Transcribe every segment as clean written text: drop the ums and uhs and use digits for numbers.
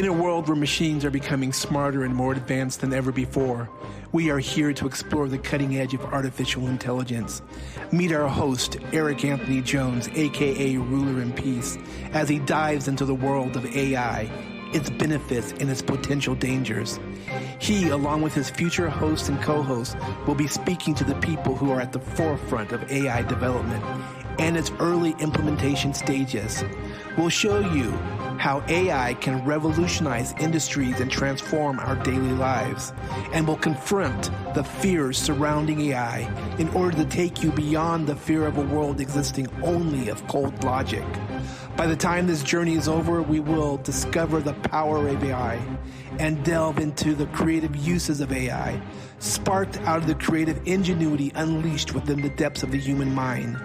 In a world where machines are becoming smarter and more advanced than ever before, we are here to explore the cutting edge of artificial intelligence. Meet our host, Eric Anthony Jones, aka Ruler in Peace, as he dives into the world of AI, its benefits and its potential dangers. He, along with his future hosts and co-hosts, will be speaking to the people who are at the forefront of AI development and its early implementation stages. We'll show you how AI can revolutionize industries and transform our daily lives, and will confront the fears surrounding AI in order to take you beyond the fear of a world existing only of cold logic. By the time this journey is over, we will discover the power of AI and delve into the creative uses of AI, sparked out of the creative ingenuity unleashed within the depths of the human mind.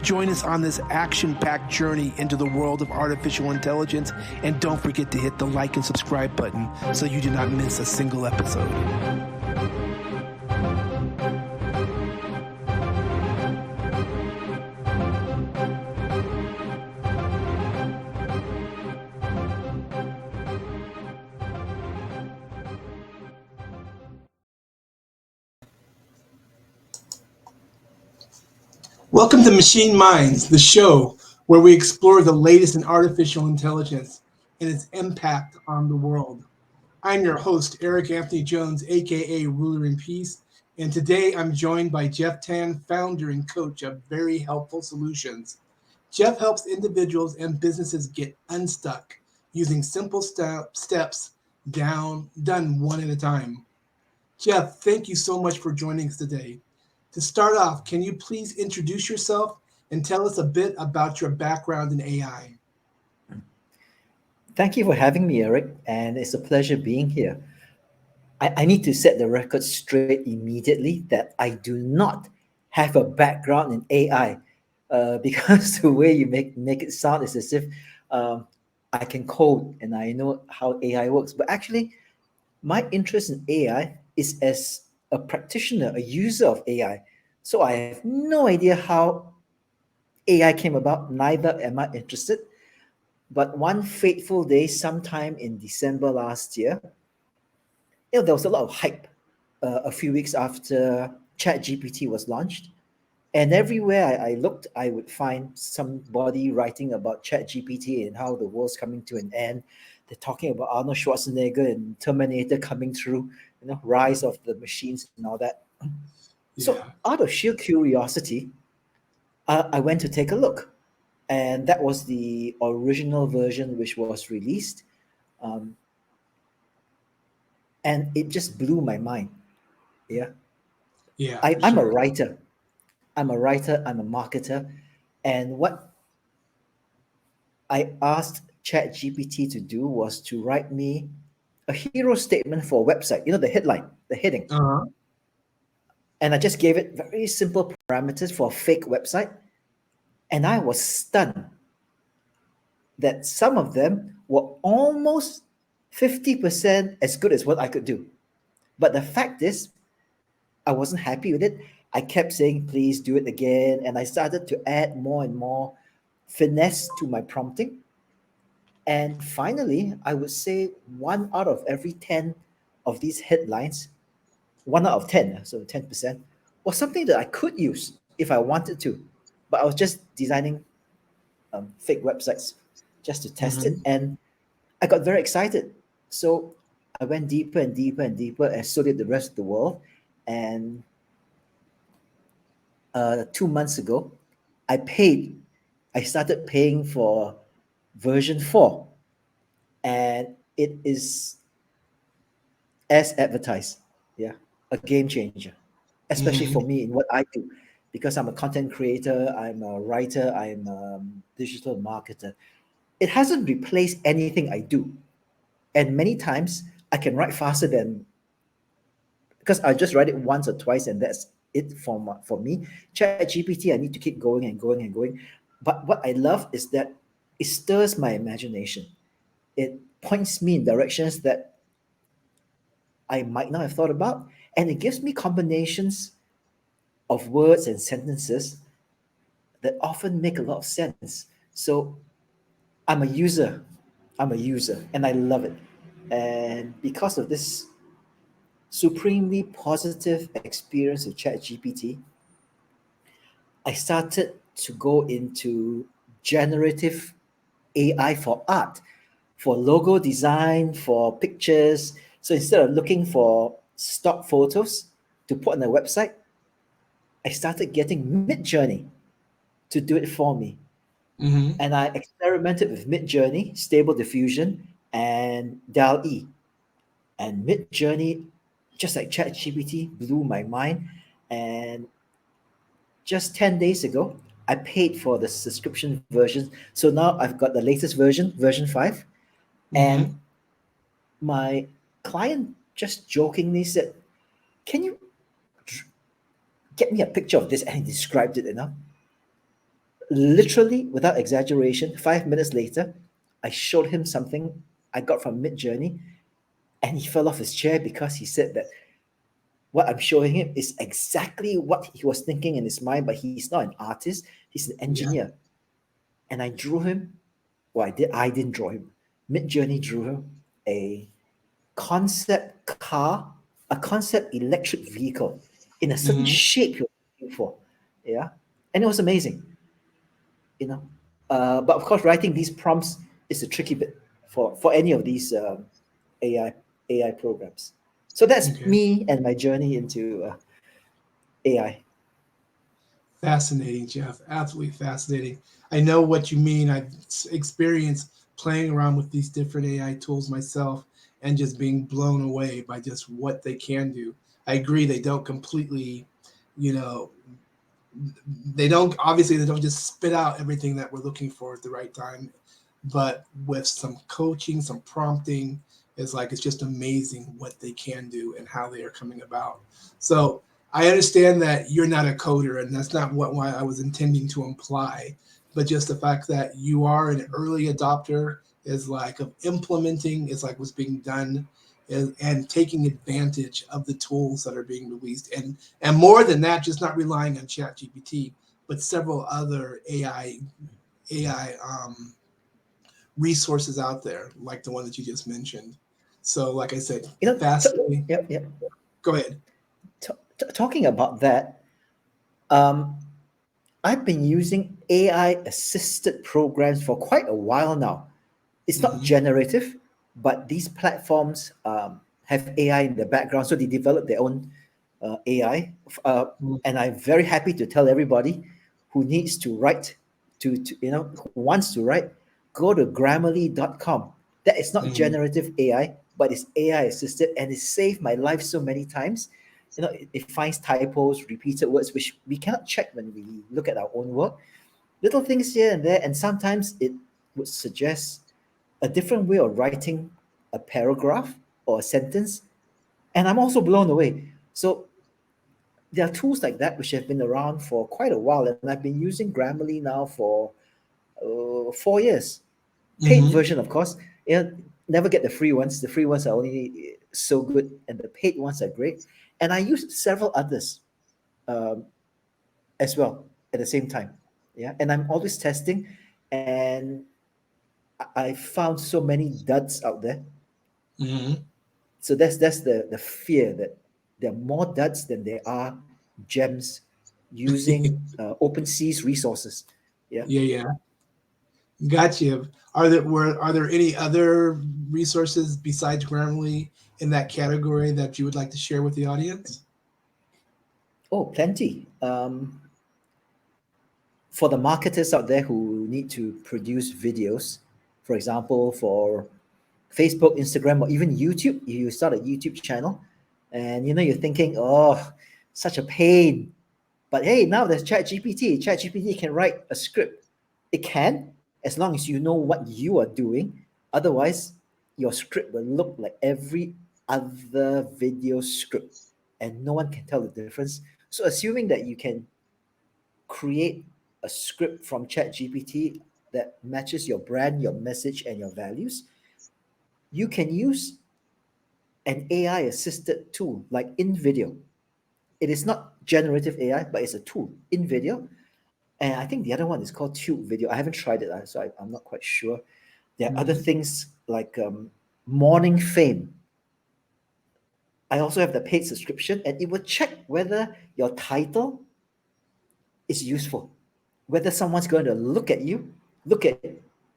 Join us on this action-packed journey into the world of artificial intelligence, and don't forget to hit the like and subscribe button so you do not miss a single episode. Welcome to Machine Minds, the show where we explore the latest in artificial intelligence and its impact on the world. I'm your host, Eric Anthony Jones, aka Ruler in Peace, and today I'm joined by Jeff Tan, founder and coach of Very Helpful Solutions. Jeff helps individuals and businesses get unstuck using simple steps done one at a time. Jeff, thank you so much for joining us today. To start off, can you please introduce yourself and tell us a bit about your background in AI? Thank you for having me, Eric, and it's a pleasure being here. I need to set the record straight immediately that I do not have a background in AI, because the way you make it sound is as if I can code and I know how AI works. But actually, my interest in AI is as a practitioner, a user of AI. So I have no idea how AI came about, neither am I interested. But one fateful day, sometime in December last year, there was a lot of hype a few weeks after ChatGPT was launched. And everywhere I looked, I would find somebody writing about ChatGPT and how the world's coming to an end. They're talking about Arnold Schwarzenegger and Terminator coming through, rise of the machines and all that. Yeah. So out of sheer curiosity, I went to take a look. And that was the original version which was released. And it just blew my mind. Yeah. I'm a writer. I'm a marketer. And what I asked ChatGPT to do was to write me a hero statement for a website, the headline, the heading. Uh-huh. And I just gave it very simple parameters for a fake website. And I was stunned that some of them were almost 50% as good as what I could do. But the fact is, I wasn't happy with it. I kept saying, please do it again. And I started to add more and more finesse to my prompting. And finally, I would say 1 out of every 10 of these headlines, 1 out of 10, so 10%, was something that I could use if I wanted to. But I was just designing fake websites just to test it. And I got very excited. So I went deeper and deeper and deeper, and so did the rest of the world. And 2 months ago, I started paying for version 4. And it is as advertised. Yeah, a game changer, especially for me in what I do, because I'm a content creator, I'm a writer, I'm a digital marketer. It hasn't replaced anything I do. And many times I can write faster than, because I just write it once or twice and that's it for me. ChatGPT, I need to keep going and going and going. But what I love is that it stirs my imagination. It points me in directions that I might not have thought about. And it gives me combinations of words and sentences that often make a lot of sense. So I'm a user, and I love it. And because of this supremely positive experience with ChatGPT, I started to go into generative AI for art, for logo design, for pictures. So instead of looking for stock photos to put on a website, I started getting Mid-Journey to do it for me. Mm-hmm. And I experimented with Mid-Journey, Stable Diffusion, and DAL-E. And Mid-Journey, just like ChatGPT, blew my mind. And just 10 days ago, I paid for the subscription version. So now I've got the latest version, version 5. And Mm-hmm. my client just jokingly said, "Can you get me a picture of this?" And he described it, literally without exaggeration. 5 minutes later, I showed him something I got from Mid Journey, and he fell off his chair because he said that what I'm showing him is exactly what he was thinking in his mind, but he's not an artist, he's an Yeah. engineer. And I drew him, well, I didn't draw him. Mid Journey drew him a concept car, a concept electric vehicle in a certain Mm-hmm. shape you're looking for. Yeah. And it was amazing, you know. But of course, writing these prompts is a tricky bit for any of these AI AI programs. So that's Okay. me and my journey into AI. Fascinating, Jeff. Absolutely fascinating. I know what you mean. I've experienced playing around with these different AI tools myself and just being blown away by just what they can do. I agree they don't completely, you know, they don't obviously they don't just spit out everything that we're looking for at the right time, but with some coaching, some prompting, it's just amazing what they can do and how they are coming about. So I understand that you're not a coder, and that's not what why I was intending to imply, but just the fact that you are an early adopter is like of implementing is like what's being done and taking advantage of the tools that are being released and more than that, just not relying on ChatGPT, but several other AI resources out there, like the one that you just mentioned. So, like I said, fascinating. Yep, yep. Go ahead. Talking about that, um, I've been using AI assisted programs for quite a while now. It's not Mm-hmm. generative, but these platforms have AI in the background, so they develop their own AI. Uh, and I'm very happy to tell everybody who needs to write, who wants to write, go to grammarly.com. That is not Mm-hmm. generative AI, but it's AI assisted, and it saved my life so many times. It finds typos, repeated words, which we cannot check when we look at our own work. Little things here and there, and sometimes it would suggest a different way of writing a paragraph or a sentence, and I'm also blown away. So there are tools like that which have been around for quite a while, and I've been using Grammarly now for 4 years. Paid Mm-hmm. version, of course. Never get the free ones. The free ones are only so good, and the paid ones are great. And I used several others um, as well at the same time. Yeah, and I'm always testing, and I found so many duds out there. Mm-hmm. So that's the fear that there are more duds than there are gems using OpenSea's resources. Yeah. Yeah, yeah. Gotcha. Are there any other resources besides Grammarly in that category that you would like to share with the audience? Oh, plenty. For the marketers out there who need to produce videos, for example, for Facebook, Instagram, or even YouTube, you start a YouTube channel, and you're thinking, oh, such a pain. But hey, now there's ChatGPT. ChatGPT can write a script. It can, as long as you know what you are doing. Otherwise, your script will look like every other video script, and no one can tell the difference. So, assuming that you can create a script from ChatGPT that matches your brand, your message, and your values, you can use an AI assisted tool like InVideo. It is not generative AI, but it's a tool, InVideo. And I think the other one is called Tube Video. I haven't tried it, so I'm not quite sure. There are other Mm-hmm. things like morning fame. I also have the paid subscription, and it will check whether your title is useful, whether someone's going to look at you, look at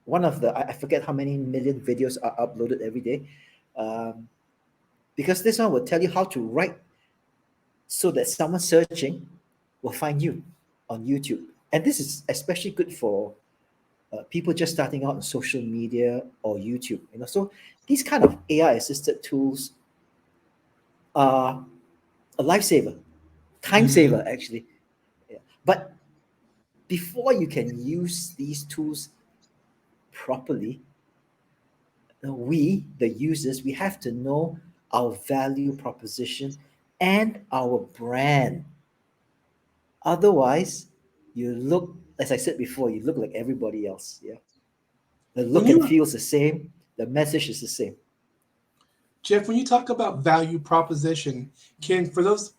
one of the, I forget how many million videos are uploaded every day. Um, because this one will tell you how to write so that someone searching will find you on YouTube. And this is especially good for people just starting out on social media or YouTube. So these kind of AI assisted tools are a lifesaver, time Mm-hmm. saver actually. Yeah. But before you can use these tools properly, we, the users, we have to know our value proposition and our brand. Otherwise, you look, as I said before, you look like everybody else. Yeah. The When look and you feels the same, the message is the same. Jeff, when you talk about value proposition, can for those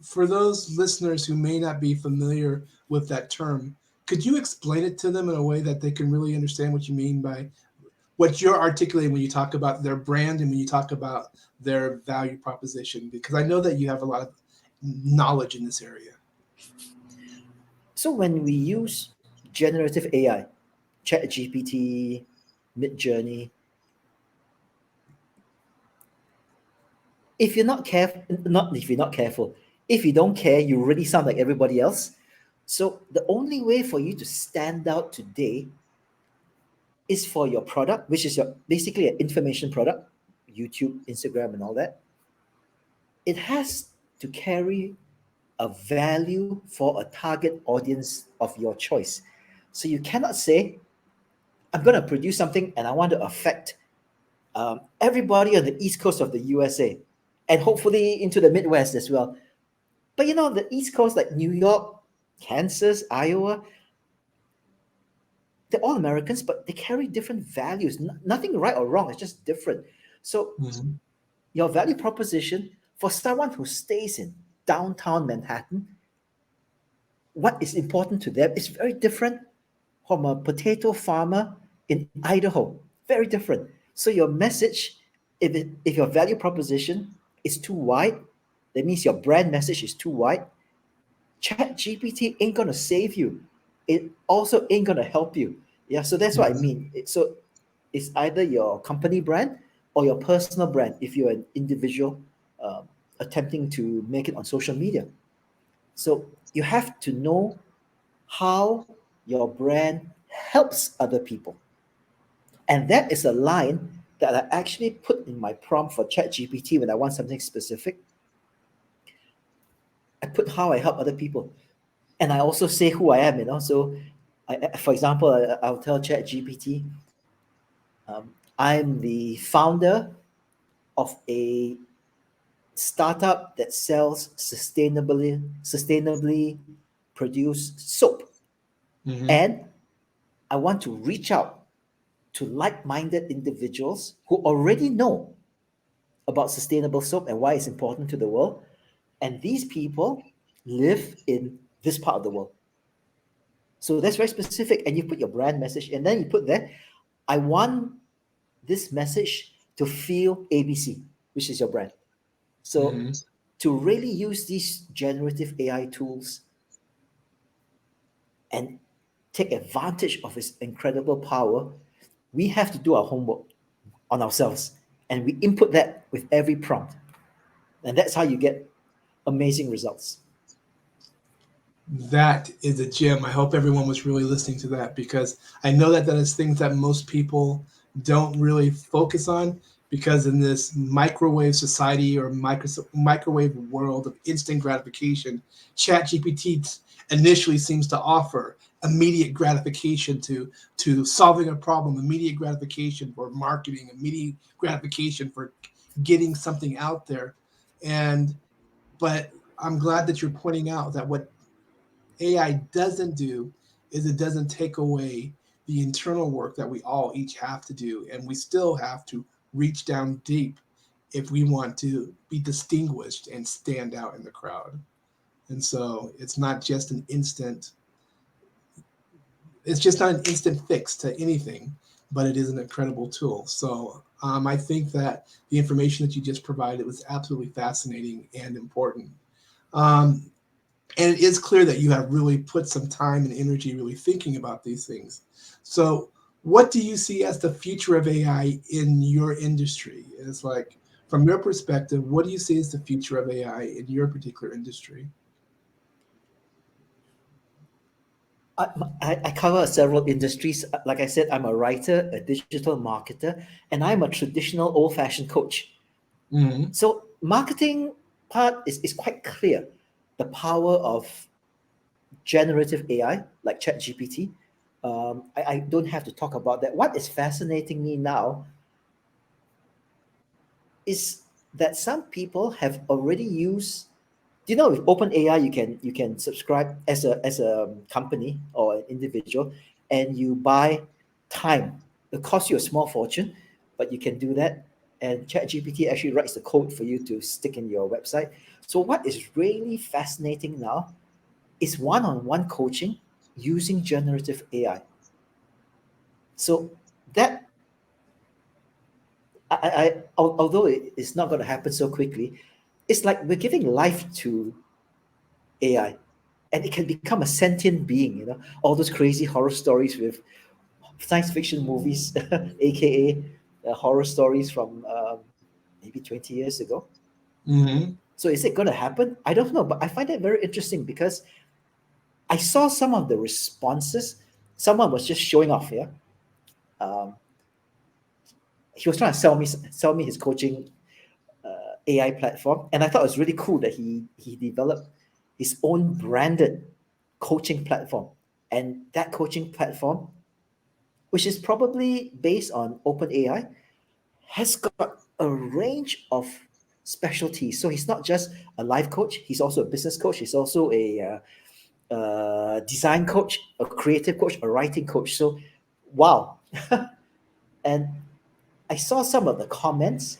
listeners who may not be familiar with that term, could you explain it to them in a way that they can really understand what you mean by what you're articulating when you talk about their brand and when you talk about their value proposition? Because I know that you have a lot of knowledge in this area. So when we use generative AI, Chat GPT, Midjourney, if you're not careful, not if you're not careful, if you don't care, you really sound like everybody else. So the only way for you to stand out today is for your product, which is your basically an information product, YouTube, Instagram, and all that. It has to carry a value for a target audience of your choice. So you cannot say, I'm going to produce something and I want to affect everybody on the East Coast of the USA and hopefully into the Midwest as well. But the East Coast, like New York, Kansas, Iowa, they're all Americans, but they carry different values. Nothing right or wrong, it's just different. So Mhm. your value proposition for someone who stays in downtown Manhattan, what is important to them is very different from a potato farmer in Idaho. Very different. So your message, if your value proposition is too wide, that means your brand message is too wide. Chat GPT ain't gonna save you. It also ain't gonna help you. Yeah, so that's what I Mhm. mean. So it's either your company brand or your personal brand if you're an individual um, attempting to make it on social media. So you have to know how your brand helps other people. And that is a line that I actually put in my prompt for ChatGPT when I want something specific. I put how I help other people. And I also say who I am. So, for example, I'll tell ChatGPT, I'm the founder of a startup that sells sustainably produced soap. Mhm. And I want to reach out to like-minded individuals who already know about sustainable soap and why it's important to the world. And these people live in this part of the world. So that's very specific. And you put your brand message, and then you put there, I want this message to feel ABC, which is your brand. So Mhm. to really use these generative AI tools and take advantage of its incredible power, we have to do our homework on ourselves. And we input that with every prompt. And that's how you get amazing results. That is a gem. I hope everyone was really listening to that because I know that that is things that most people don't really focus on because in this microwave society or microwave world of instant gratification, ChatGPT initially seems to offer immediate gratification to solving a problem, immediate gratification for marketing, immediate gratification for getting something out there. And but I'm glad that you're pointing out that what AI doesn't do is it doesn't take away the internal work that we all each have to do. And we still have to reach down deep if we want to be distinguished and stand out in the crowd. And so it's just not an instant fix to anything. but it is an incredible tool. So I think that the information that you just provided was absolutely fascinating and important. Um, and it is clear that you have really put some time and energy really thinking about these things. So, what do you see as the future of AI in your industry? It's like, from your perspective, what do you see as the future of AI in your particular industry? I cover several industries. Like I said, I'm a writer, a digital marketer, and I'm a traditional old fashioned coach. Mm-hmm. So, marketing part is quite clear. The power of generative AI, like ChatGPT. I don't have to talk about that. What is fascinating me now is that some people have already used. Do you know with OpenAI you can subscribe as a company or an individual, and you buy time. It costs you a small fortune, but you can do that. And ChatGPT actually writes the code for you to stick in your website. So what is really fascinating now is one-on-one coaching using generative AI. So that although it's not going to happen so quickly, it's like we're giving life to AI, and it can become a sentient being. All those crazy horror stories with science fiction movies, aka horror stories from maybe 20 years ago. Mm-hmm. So is it going to happen? I don't know, but I find it very interesting because I saw some of the responses. Someone was just showing off. Yeah, um, he was trying to sell me his coaching AI platform, and I thought it was really cool that he developed his own branded coaching platform, and that coaching platform, which is probably based on OpenAI, has got a range of specialties. So he's not just a life coach; he's also a business coach. He's also a design coach, a creative coach, a writing coach. So, wow! And I saw some of the comments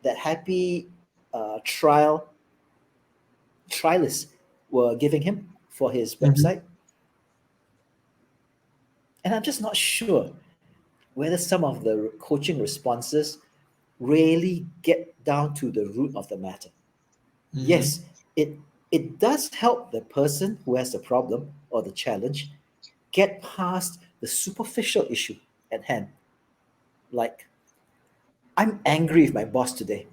that happy trialists were giving him for his Mm-hmm. website. And I'm just not sure whether some of the coaching responses really get down to the root of the matter. Mm-hmm. Yes, it does help the person who has the problem or the challenge get past the superficial issue at hand. Like, I'm angry with my boss today.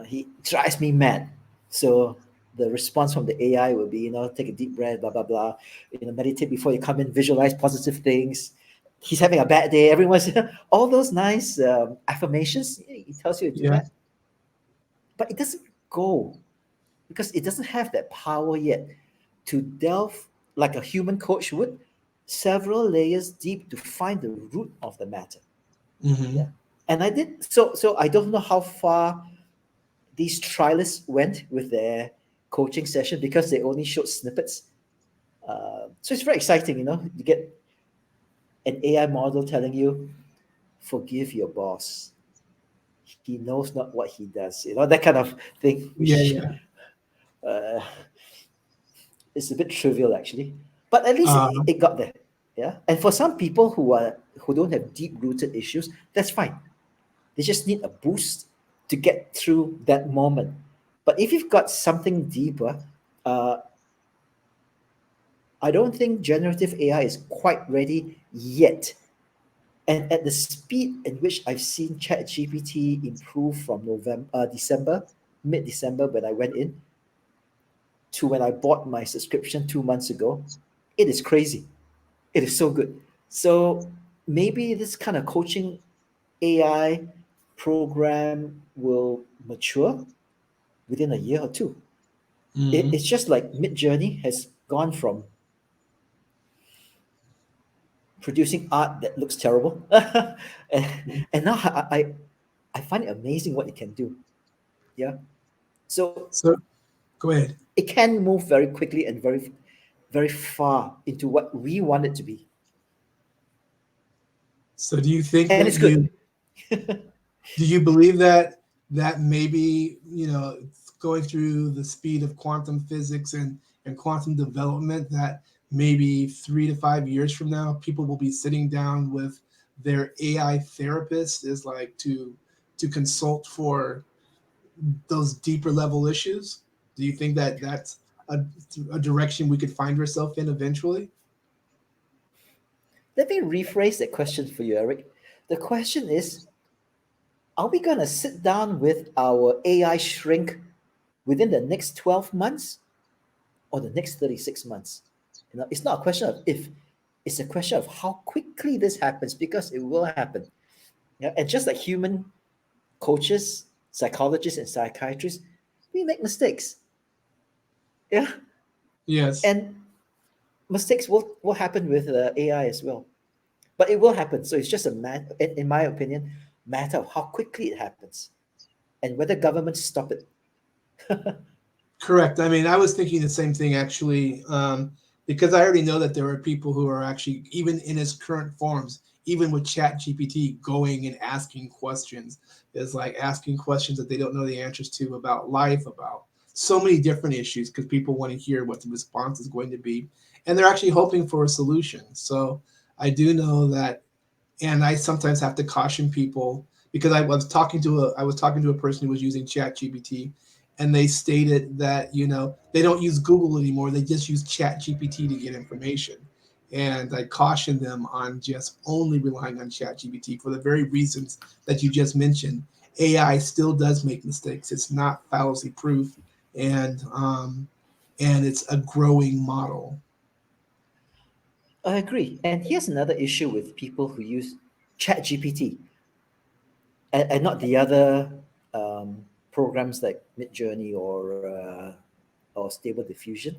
He drives me mad. So the response from the AI will be, take a deep breath, blah blah blah. Meditate before you come in, visualize positive things. He's having a bad day. Everyone's all those nice affirmations. He tells you to do Yeah. that, but it doesn't go because it doesn't have that power yet to delve like a human coach would, several layers deep to find the root of the matter. Mm-hmm. Yeah, and I did so. So I don't know how far these trialists went with their coaching session because they only showed snippets. So it's very exciting. You get an AI model telling you, forgive your boss. He knows not what he does. That kind of thing, Yeah. which Yeah. uh, is a bit trivial actually. But at least Uh, it got there. Yeah. And for some people who don't have deep rooted issues, that's fine. They just need a boost to get through that moment. But if you've got something deeper, uh, I don't think generative AI is quite ready yet. And at the speed in which I've seen ChatGPT improve from mid December when I went in, to when I bought my subscription 2 months ago, it is crazy. It is so good. So maybe this kind of coaching AI program will mature within a year or two. mm-hmm. It's just like Mid Journey has gone from producing art that looks terrible, and, and now I find it amazing what it can do. Yeah, so So go ahead. it can move very quickly and very far into what we want it to be, So do you think and that it's good. do you believe that maybe going through the speed of quantum physics and quantum development, that maybe 3 to 5 years from now, people will be sitting down with their AI therapist is like to consult for those deeper level issues? Do you think that that's a, a direction we could find ourselves in eventually? Let me rephrase that question for you, Eric. The question is, are we going to sit down with our AI shrink within the next 12 months or the next 36 months? It's not a question of if, it's a question of how quickly this happens, because it will happen. And just like human coaches, psychologists, and psychiatrists, we make mistakes. Yeah. Yes. And mistakes will happen with AI as well. But it will happen. So it's just in my opinion, matter of how quickly it happens and whether governments stop it. Correct. I mean, I was thinking the same thing actually, because I already know that there are people who are actually, even in its current forms, even with Chat GPT, going and asking questions, is like asking questions that they don't know the answers to about life, about so many different issues, because people want to hear what the response is going to be, and they're actually hoping for a solution. So I do know that, and I sometimes have to caution people because I was talking to a person who was using ChatGPT, and they stated that they don't use Google anymore; they just use ChatGPT to get information. And I caution them on just only relying on ChatGPT for the very reasons that you just mentioned. AI still does make mistakes; it's not fallacy proof, and it's a growing model. I agree. And here's another issue with people who use ChatGPT and not the other um, programs like Midjourney or Stable Diffusion.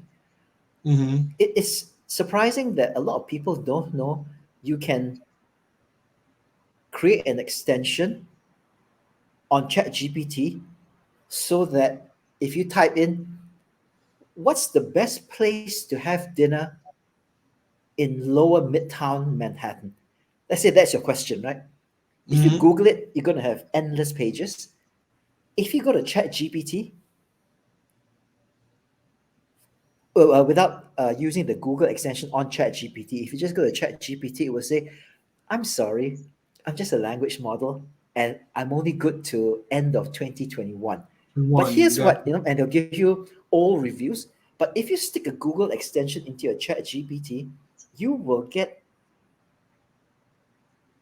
Mm-hmm. It is surprising that a lot of people don't know you can create an extension on ChatGPT so that if you type in what's the best place to have dinner in lower midtown Manhattan, let's say that's your question, right? If you Mm-hmm. Google it, you're going to have endless pages. If you go to ChatGPT, without using the Google extension on ChatGPT, if you just go to ChatGPT, it will say, I'm sorry, I'm just a language model and I'm only good to end of 2021. But One here's what, exactly. and they'll give you all reviews. But if you stick a Google extension into your ChatGPT, you will get,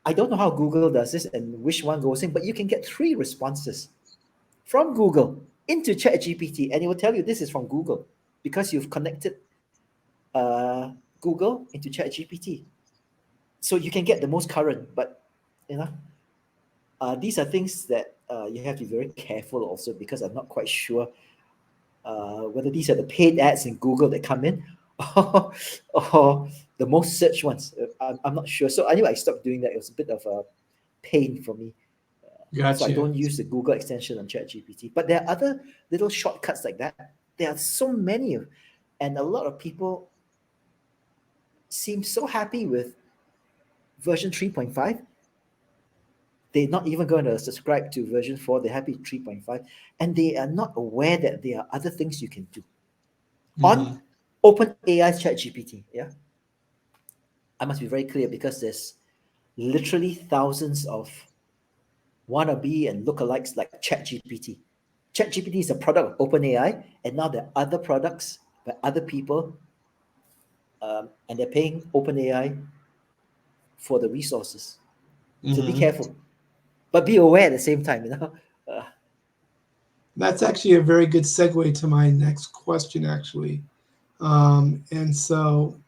I don't know how Google does this and which one goes in, but you can get three responses from Google into ChatGPT, and it will tell you this is from Google because you've connected uh, Google into ChatGPT. So you can get the most current, but you know, these are things that you have to be very careful also, because I'm not quite sure whether these are the paid ads in Google that come in or, or the most searched ones. I'm not sure. So anyway, I stopped doing that. It was a bit of a pain for me. So I Gotcha. don't use the Google extension on ChatGPT. But there are other little shortcuts like that. There are so many, and a lot of people seem so happy with version 3.5. They're not even going to subscribe to version 4. They're happy with 3.5. And they are not aware that there are other things you can do on Mm-hmm. OpenAI's ChatGPT. Yeah. I must be very clear because there's literally thousands of wannabe and lookalikes like ChatGPT. ChatGPT is a product of OpenAI, and now there are other products by other people, and they're paying OpenAI for the resources. So be Mm-hmm. careful, but be aware at the same time. Uh, That's actually a very good segue to my next question, actually. And so,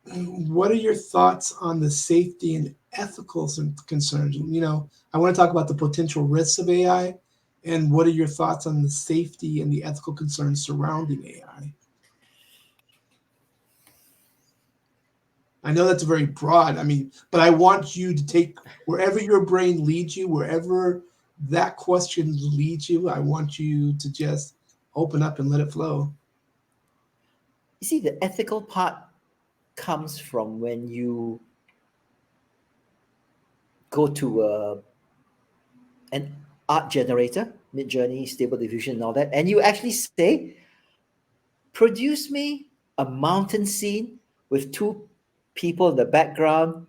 what are your thoughts on the safety and ethical concerns? I want to talk about the potential risks of AI, and what are your thoughts on the safety and the ethical concerns surrounding AI? I know that's very broad. I mean, but I want you to take wherever your brain leads you, wherever that question leads you. I want you to just open up and let it flow. you see, the ethical part comes from when you go to an art generator, Midjourney, Stable Diffusion, and all that, and you actually say, produce me a mountain scene with two people in the background.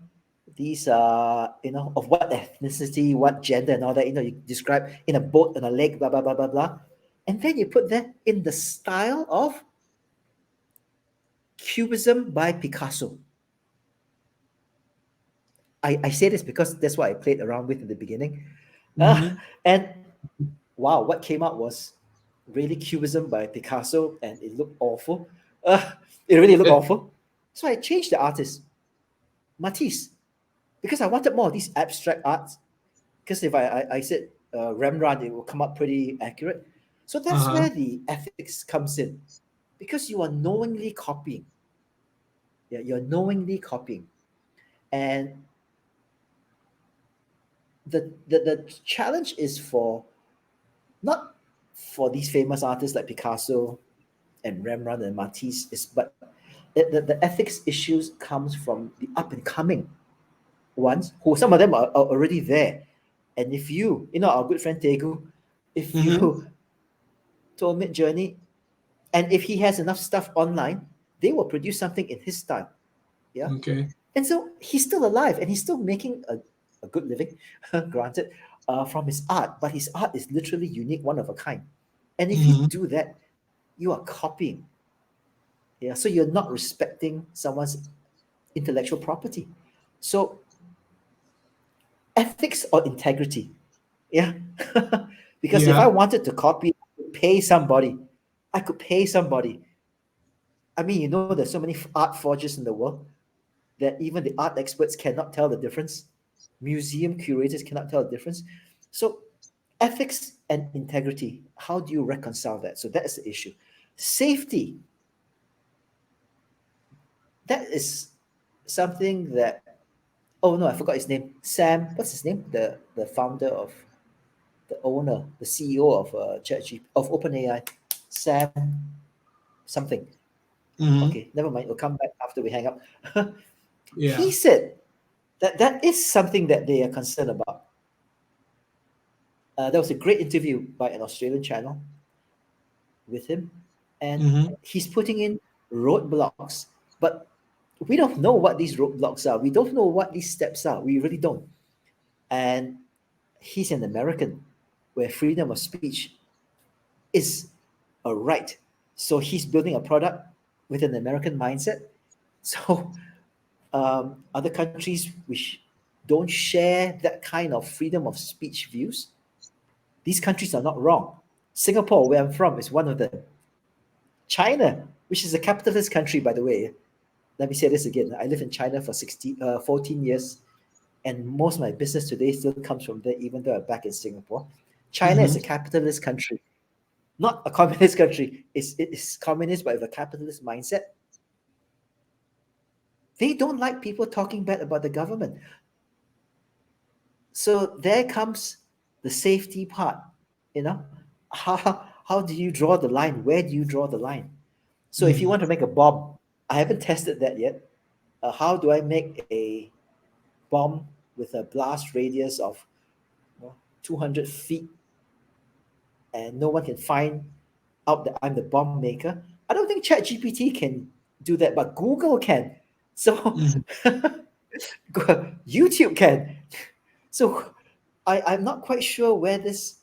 These are, of what ethnicity, what gender, and all that. You describe in a boat on a lake, blah blah blah blah blah, and then you put that in the style of Cubism by Picasso. I say this because that's what I played around with in the beginning. Uh, Mm-hmm. and wow, what came out was really Cubism by Picasso, and it looked awful. It really looked awful. So I changed the artist, Matisse, because I wanted more of these abstract arts. Because if I said Rembrandt, it will come up pretty accurate. So that's Uh-huh. where the ethics comes in, because you are knowingly copying. Yeah, you're knowingly copying, and the challenge is for not for these famous artists like Picasso and Rembrandt and Matisse, is but the ethics issues comes from the up and coming ones, who some of them are already there. And if our good friend Tegu, if Mm-hmm. you told Mid Journey, and if he has enough stuff online, they will produce something in his style. Yeah. Okay. And so he's still alive and he's still making a good living, granted, from his art, but his art is literally unique, one of a kind. And if you Mm-hmm. do that, you are copying. Yeah. So you're not respecting someone's intellectual property. So ethics or integrity. Yeah. Because if I Yeah. wanted to copy, pay somebody, I could pay somebody. I mean, there's so many art forges in the world that even the art experts cannot tell the difference. Museum curators cannot tell the difference. So, ethics and integrity, how do you reconcile that? So, that is the issue. Safety, that is something that, oh no, I forgot his name. Sam, what's his name? The founder of, the owner, the CEO of of OpenAI, Sam something. Mm-hmm. Okay, never mind. We'll come back after we hang up. He Yeah. said that that is something that they are concerned about. There was a great interview by an Australian channel with him, and Mm-hmm. he's putting in roadblocks, but we don't know what these roadblocks are. We don't know what these steps are. We really don't. And he's an American, where freedom of speech is a right. So he's building a product with an American mindset. So other countries which don't share that kind of freedom of speech views, these countries are not wrong. Singapore, where I'm from, is one of them. China, which is a capitalist country, by the way. Let me say this again. I live in China for 14 years, and most of my business today still comes from there, even though I'm back in Singapore. China is Mm-hmm. a capitalist country, not a communist country. It is communist, but with a capitalist mindset. They don't like people talking bad about the government. So there comes the safety part. You know, how do you draw the line? Where do you draw the line? So if you Mm-hmm. want to make a bomb, I haven't tested that yet. How do I make a bomb with a blast radius of 200 feet, and no one can find out that I'm the bomb maker? I don't think ChatGPT can do that, but Google can. So Mm-hmm. YouTube can. So I'm not quite sure where this,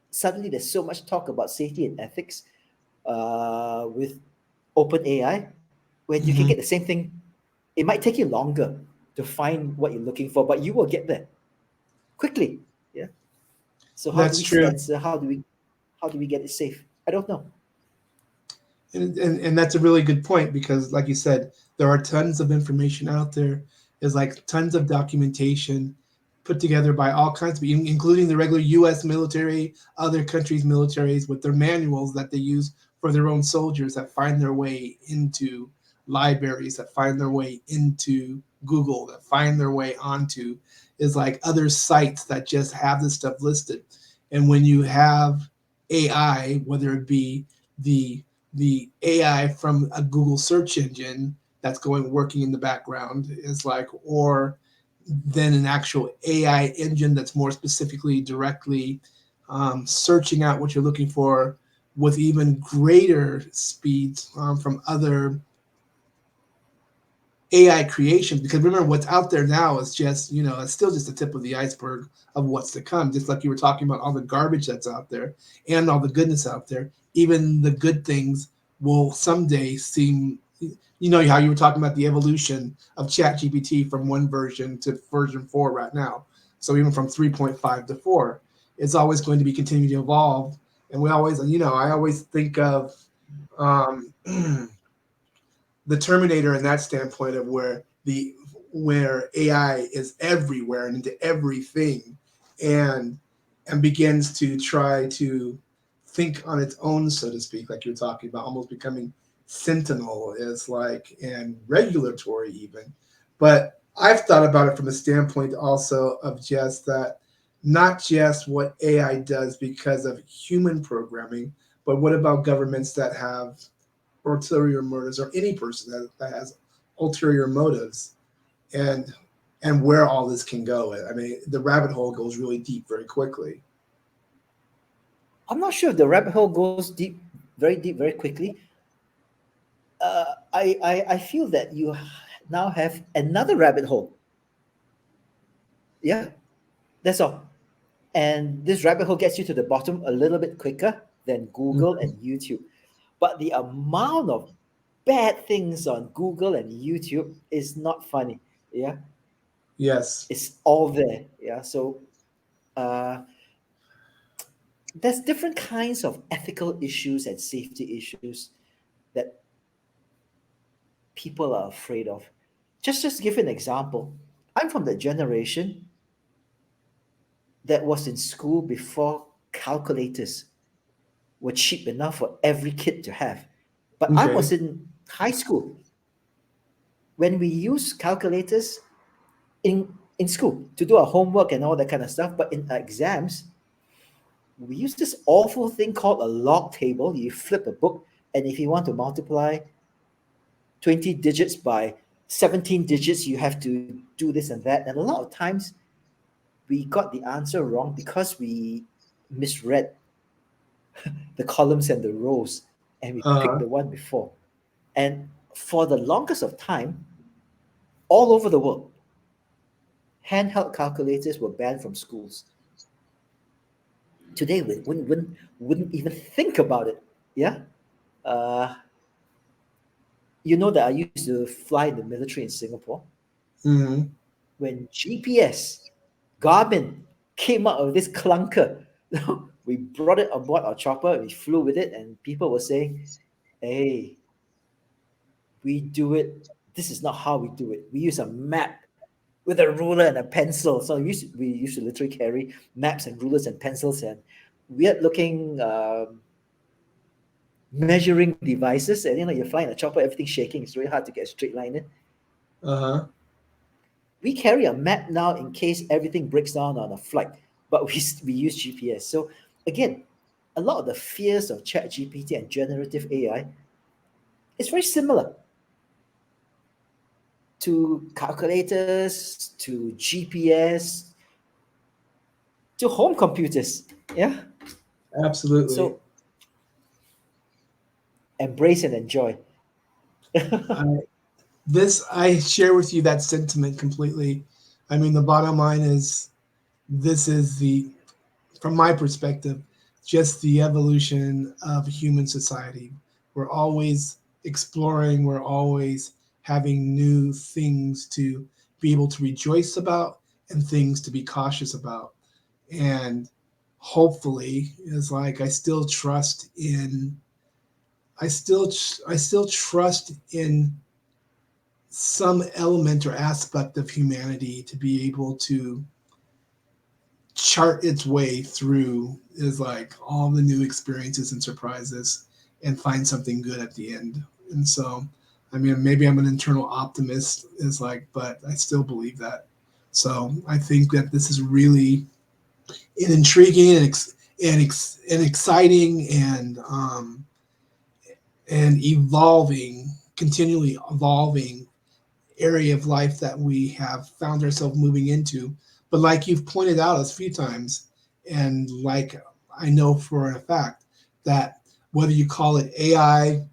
suddenly there's so much talk about safety and ethics with open AI, when you can get the Mm-hmm. same thing. It might take you longer to find what you're looking for, but you will get there quickly. Yeah. So how do That's we true. censor? How do we get it safe? I don't know. And that's a really good point because, like you said, there are tons of information out there. There's like tons of documentation put together by all kinds of, including the regular U.S. military, other countries' militaries with their manuals that they use for their own soldiers that find their way into libraries, that find their way into Google, that find their way onto is like other sites that just have this stuff listed. And when you have AI, whether it be the AI from a Google search engine that's going working in the background is like, or then an actual AI engine that's more specifically directly searching out what you're looking for with even greater speeds from other AI creations. Because remember, what's out there now is just, it's still just the tip of the iceberg of what's to come. Just like you were talking about all the garbage that's out there and all the goodness out there, even the good things will someday seem, how you were talking about the evolution of ChatGPT from one version to version 4 right now. So even from 3.5 to 4, it's always going to be continuing to evolve. And we always, I always think of um, the Terminator in that standpoint of where AI is everywhere and into everything, and begins to try to think on its own, so to speak, like you're talking about, almost becoming sentinel is like, and regulatory even. But I've thought about it from a standpoint also of just that, not just what AI does because of human programming, but what about governments that have ulterior motives, or any person that has ulterior motives, and where all this can go. I mean, the rabbit hole goes really deep very quickly. I'm not sure if the rabbit hole goes deep, very quickly. I feel that you now have another rabbit hole. Yeah, that's all. And this rabbit hole gets you to the bottom a little bit quicker than Google Mhm. and YouTube. But the amount of bad things on Google and YouTube is not funny. Yeah, Yes, it's all there. Yeah, so uh, there's different kinds of ethical issues and safety issues that people are afraid of. Just to give an example, I'm from the generation that was in school before calculators were cheap enough for every kid to have. But I okay. was in high school when we used calculators in in school to do our homework and all that kind of stuff. But in exams, we use this awful thing called a log table. You flip a book, and if you want to multiply 20 digits by 17 digits, you have to do this and that. And a lot of times we got the answer wrong because we misread the columns and the rows and we picked Uh-huh. the one before. And for the longest of time, all over the world, handheld calculators were banned from schools. Today, we wouldn't even think about it. Yeah. Uh, you know that I used to fly in the military in Singapore. Hmm. When GPS, Garmin came out of this clunker, we brought it on board our chopper, we flew with it, and people were saying, hey, we do it. This is not how we do it. We use a map with a ruler and a pencil. So we used to literally carry maps and rulers and pencils and weird looking measuring devices. And you're flying a chopper, everything's shaking. It's really hard to get a straight line in. Uh-huh. We carry a map now in case everything breaks down on a flight, but we use GPS. So again, a lot of the fears of chat GPT and generative AI is very similar to calculators, to GPS, to home computers. Yeah. Absolutely. So embrace and enjoy. I I share with you that sentiment completely. I mean, the bottom line is, this is the from my perspective, just the evolution of human society. We're always exploring, we're always having new things to be able to rejoice about and things to be cautious about. And hopefully, is like, I still trust in some element or aspect of humanity to be able to chart its way through, is like all the new experiences and surprises, and find something good at the end. And so, I mean, maybe I'm an internal optimist, is like, but I still believe that. So I think that this is really an intriguing and exciting and evolving, continually evolving area of life that we have found ourselves moving into. But like you've pointed out a few times, and like I know for a fact, that whether you call it AI,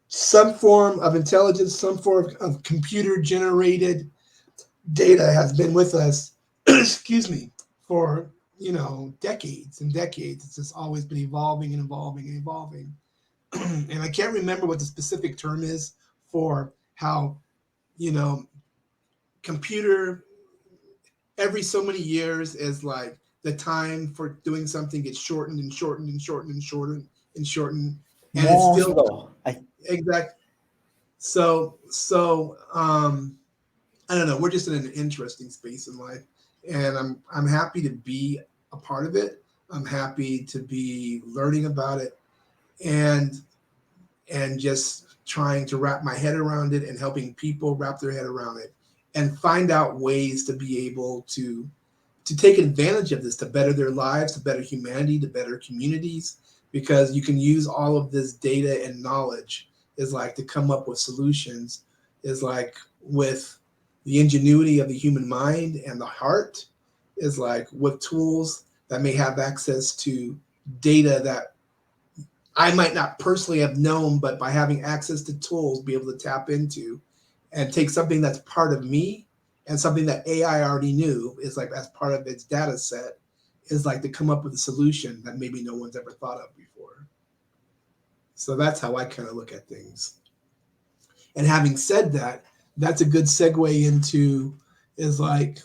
some form of intelligence, some form of computer generated data has been with us, excuse me, for decades and decades. It's just always been evolving and evolving and evolving. And I can't remember what the specific term is for how you know computer every so many years is like the time for doing something gets shortened and shortened and shortened and shortened and shortened, and it's Moore's still law. exact. So I don't know. We're just in an interesting space in life, and I'm happy to be a part of it. I'm happy to be learning about it, and just trying to wrap my head around it and helping people wrap their head around it and find out ways to be able to take advantage of this to better their lives, to better humanity, to better communities, because you can use all of this data and knowledge is like to come up with solutions, is like with the ingenuity of the human mind and the heart, is like with tools that may have access to data that I might not personally have known, but by having access to tools, be able to tap into and take something that's part of me and something that AI already knew is like as part of its data set, is like to come up with a solution that maybe no one's ever thought of before. So that's how I kind of look at things. And having said that, that's a good segue into is like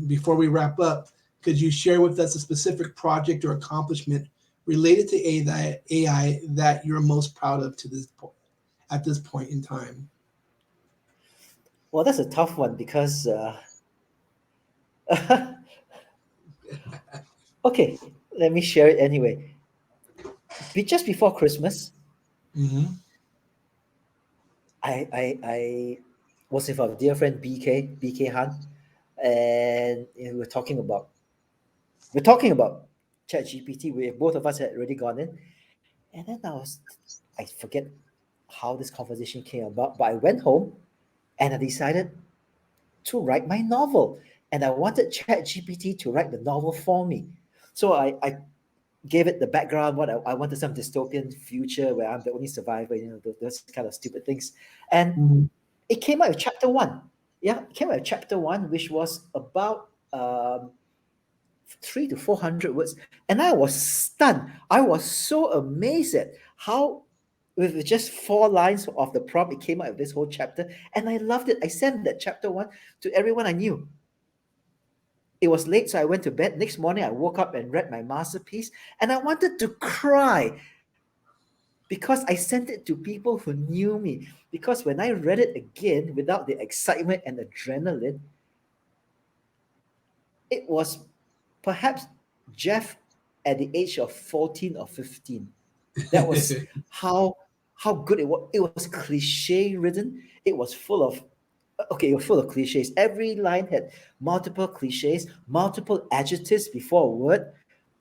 before we wrap up, could you share with us a specific project or accomplishment related to AI that you're most proud of to this point at this point in time? Well, that's a tough one because okay, let me share it anyway. Just before Christmas, Mm-hmm. I was with our dear friend BK Han, and we're talking about ChatGPT. We both of us had already gone in, and then I forget how this conversation came about, but I went home and I decided to write my novel, and I wanted ChatGPT to write the novel for me. So I gave it the background. I wanted some dystopian future where I'm the only survivor. Those kind of stupid things, and Mm-hmm. it came out with chapter one. Yeah, it came out with chapter one, which was about 300 to 400 words, and I was stunned. I was so amazed at how, with just 4 lines of the prompt, it came out with this whole chapter, and I loved it. I sent that chapter one to everyone I knew. It was late, so I went to bed. Next morning, I woke up and read my masterpiece, and I wanted to cry because I sent it to people who knew me. Because when I read it again without the excitement and adrenaline, it was perhaps Jeff at the age of 14 or 15. That was how how good it was. It was cliche ridden. It was full of okay, it was full of cliches. Every line had multiple cliches, multiple adjectives before a word,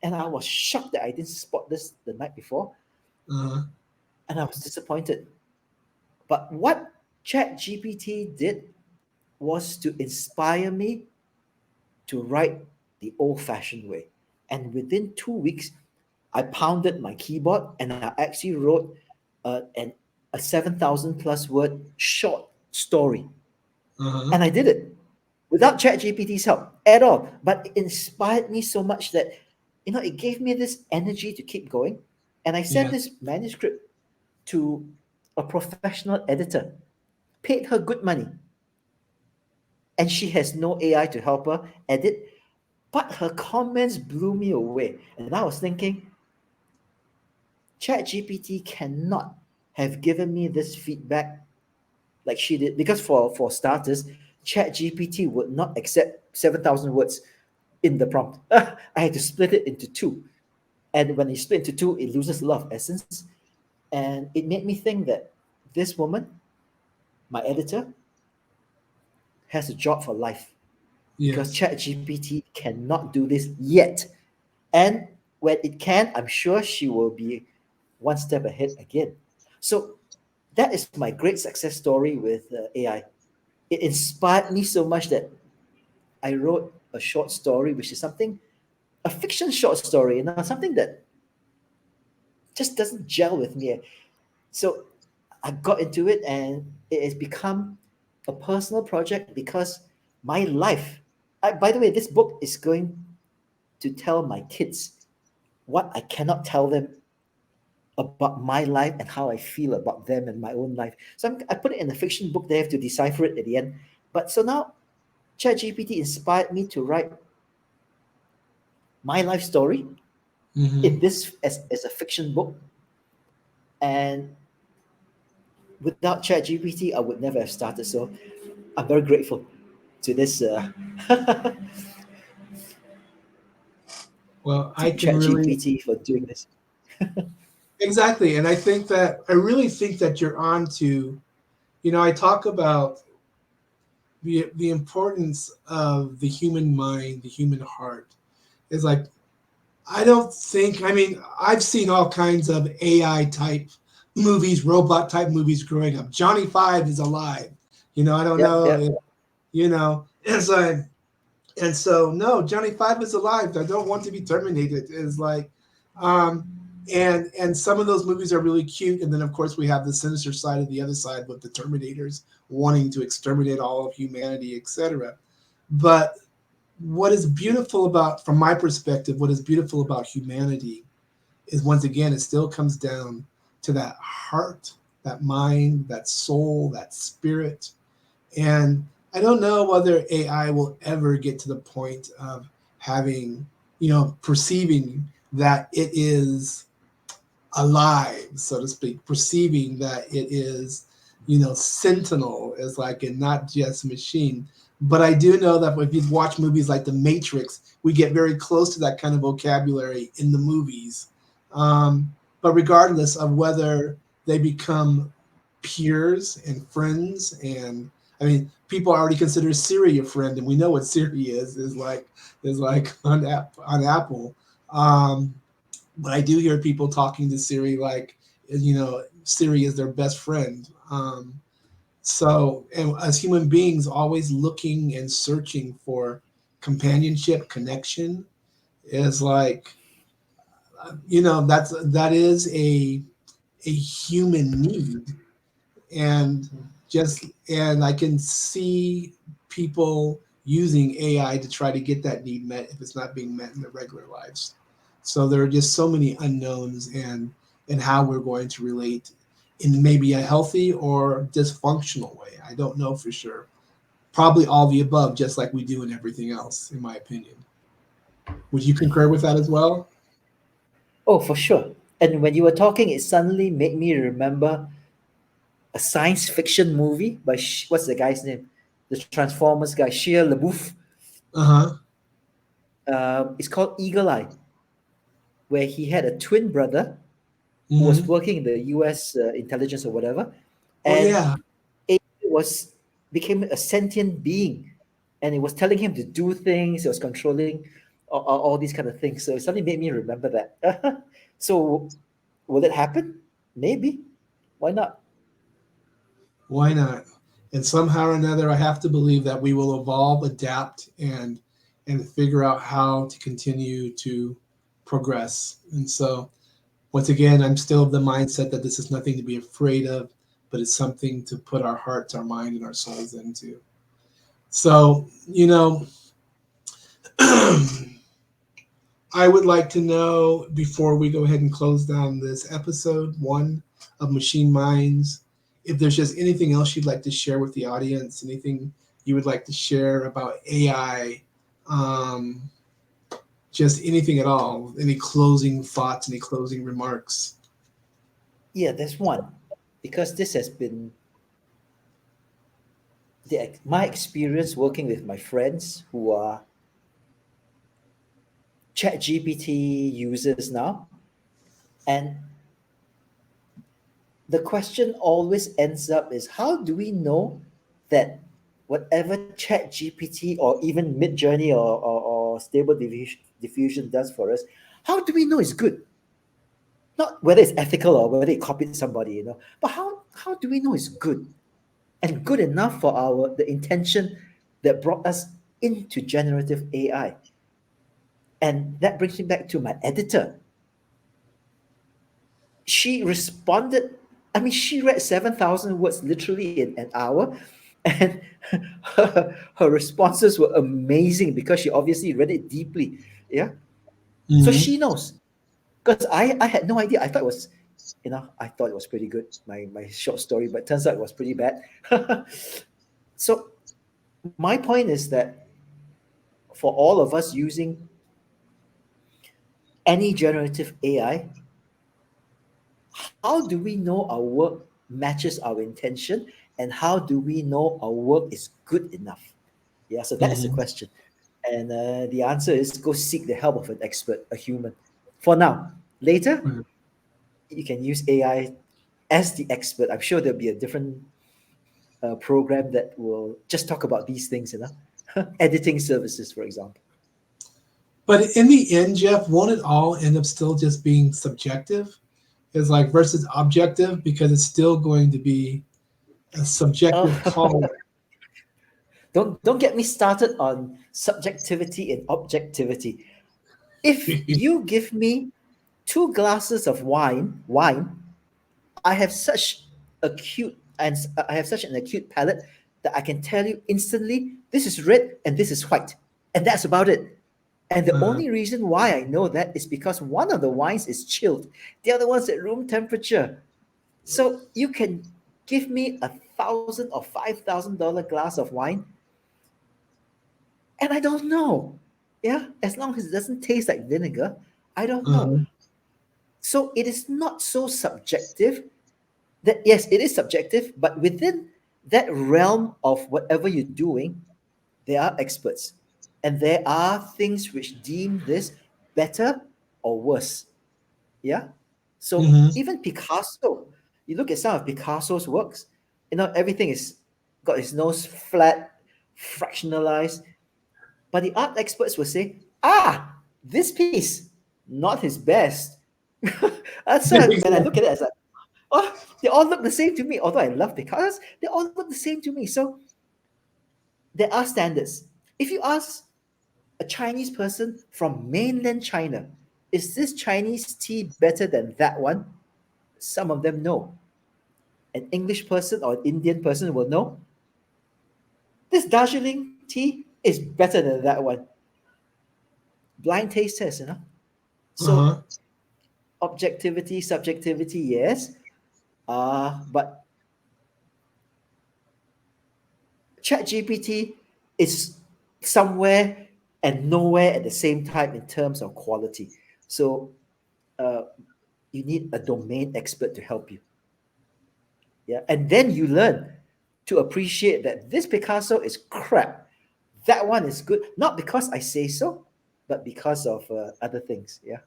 and I was shocked that I didn't spot this the night before, Uh-huh. and I was disappointed. But what ChatGPT did was to inspire me to write the old-fashioned way. And within 2 weeks, I pounded my keyboard and I actually wrote a 7,000 plus word short story. Uh-huh. And I did it without ChatGPT's help at all. But it inspired me so much that, it gave me this energy to keep going. And I sent Yes. this manuscript to a professional editor, paid her good money. And she has no AI to help her edit. But her comments blew me away. And I was thinking, ChatGPT cannot have given me this feedback like she did, because for starters, ChatGPT would not accept 7,000 words in the prompt. I had to split it into two, and when you split into two, it loses a lot of essence, and it made me think that this woman, my editor, has a job for life because Yes. ChatGPT cannot do this yet, and when it can, I'm sure she will be one step ahead again. So that is my great success story with AI. It inspired me so much that I wrote a short story, which is something, a fiction short story, something that just doesn't gel with me. So I got into it, and it has become a personal project because my life. By the way, this book is going to tell my kids what I cannot tell them about my life and how I feel about them and my own life. So I put it in a fiction book. They have to decipher it at the end. But so now, ChatGPT inspired me to write my life story Hmm. in this as a fiction book. And without ChatGPT, I would never have started. So I'm very grateful to this Well, to I can really ChatGPT for doing this. exactly, and I really think that you're on to. I talk about the importance of the human mind, the human heart. Is like I don't think. I mean, I've seen all kinds of AI type movies, robot type movies growing up. Johnny Five is alive. I don't Yep, know. yep. It's like, and so no, Johnny Five is alive. I don't want to be terminated. Is like, um, and some of those movies are really cute. And then of course we have the sinister side of the other side with the Terminators wanting to exterminate all of humanity, etc. But what is beautiful about, from my perspective, what is beautiful about humanity is once again, it still comes down to that heart, that mind, that soul, that spirit. And I don't know whether AI will ever get to the point of having, perceiving that it is alive, so to speak, perceiving that it is, sentinel is like and not just machine. But I do know that if you watch movies like The Matrix, we get very close to that kind of vocabulary in the movies. But regardless of whether they become peers and friends, and I mean, people already consider Siri a friend, and we know what Siri is like on Apple. Um, but I do hear people talking to Siri like, Siri is their best friend. So, and as human beings, always looking and searching for companionship, connection is like, that is a human need, and and I can see people using AI to try to get that need met if it's not being met in their regular lives. So there are just so many unknowns and how we're going to relate in maybe a healthy or dysfunctional way. I don't know for sure. Probably all the above, just like we do in everything else, in my opinion. Would you concur with that as well? Oh, for sure. And when you were talking, it suddenly made me remember a science fiction movie by what's the guy's name? The Transformers guy, Shia LaBeouf. Uh huh. It's called Eagle Eye, where he had a twin brother who was Hmm. working in the U.S. Intelligence or whatever, Oh and yeah. it was became a sentient being, and it was telling him to do things. It was controlling all these kind of things. So it suddenly made me remember that. So will it happen? Maybe. Why not? Why not? And somehow or another, I have to believe that we will evolve, adapt, and figure out how to continue to progress. And so, once again, I'm still of the mindset that this is nothing to be afraid of, but it's something to put our hearts, our mind, and our souls into. So, I would like to know before we go ahead and close down this episode one of Machine Minds, if there's just anything else you'd like to share with the audience, anything you would like to share about AI, um, just anything at all, any closing thoughts, any closing remarks. Yeah, there's one, because this has been my experience working with my friends who are ChatGPT users now, and the question always ends up is, how do we know that whatever ChatGPT or even Midjourney or Stable Diffusion does for us, how do we know it's good? Not whether it's ethical or whether it copied somebody, but how do we know it's good and good enough for the intention that brought us into generative AI? And that brings me back to my editor. she responded. I mean, she read 7,000 words literally in an hour, and her responses were amazing because she obviously read it deeply. Yeah, so Mm-hmm. she knows. Because I had no idea. I thought it was, I thought it was pretty good, my short story, but turns out it was pretty bad. So my point is that for all of us using any generative AI, how do we know our work matches our intention, and how do we know our work is good enough? Yeah, so that is the Mm-hmm. question. And the answer is go seek the help of an expert, a human. For now, later you can use AI as the expert. I'm sure there'll be a different program that will just talk about these things, editing services, for example. But in the end, Jeff, won't it all end up still just being subjective? Is like versus objective, because it's still going to be a subjective Oh, call. don't get me started on subjectivity and objectivity. If you give me two glasses of wine, I have such I have such an acute palate that I can tell you instantly this is red and this is white, and that's about it. And the Uh, only reason why I know that is because one of the wines is chilled, the other one's at room temperature. So you can give me $1,000 or $5,000 glass of wine, and I don't know. Yeah, as long as it doesn't taste like vinegar, I don't know. uh, So it is not so subjective. That yes, it is subjective, but within that realm of whatever you're doing, there are experts, and there are things which deem this better or worse. Yeah. So mm-hmm. even Picasso, you look at some of Picasso's works, everything is got its nose flat, fractionalized. But the art experts will say, this piece, not his best. That's why when I look at it, it's like, oh, they all look the same to me. Although I love Picasso, they all look the same to me. So there are standards. If you ask a Chinese person from mainland China, is this Chinese tea better than that one? Some of them know. An English person or an Indian person will know. This Darjeeling tea is better than that one. Blind taste test. So Uh-huh. objectivity, subjectivity, yes. But ChatGPT is somewhere and nowhere at the same time in terms of quality. So uh, you need a domain expert to help you. Yeah, and then you learn to appreciate that this Picasso is crap. That one is good, not because I say so, but because of other things. Yeah.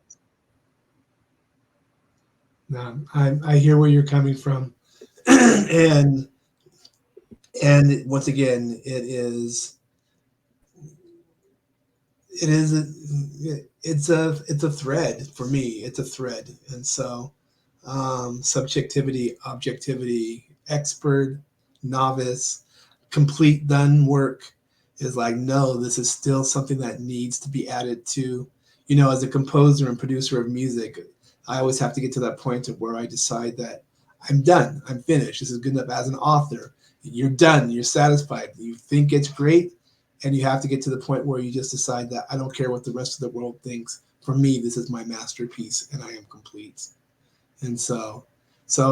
I hear where you're coming from, and once again, it is it's a thread for me. It's a thread, and so subjectivity, objectivity, expert, novice, complete done work is like, no, this is still something that needs to be added to. As a composer and producer of music, I always have to get to that point of where I decide that I'm done, I'm finished, this is good enough. As an author, you're done, you're satisfied, you think it's great, and you have to get to the point where you just decide that I don't care what the rest of the world thinks. For me, this is my masterpiece, and I am complete. And so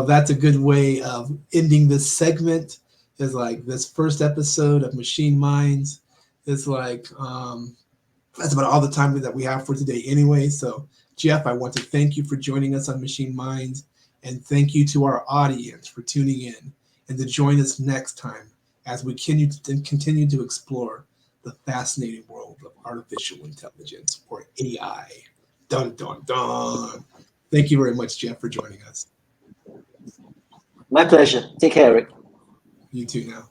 that's a good way of ending this segment. Is like this first episode of Machine Minds. Is like that's about all the time that we have for today, anyway. So Jeff, I want to thank you for joining us on Machine Minds, and thank you to our audience for tuning in, and to join us next time as we continue to explore the fascinating world of artificial intelligence, or AI. Dun dun dun. Thank you very much, Jeff, for joining us. My pleasure. Take care, Eric. You too now.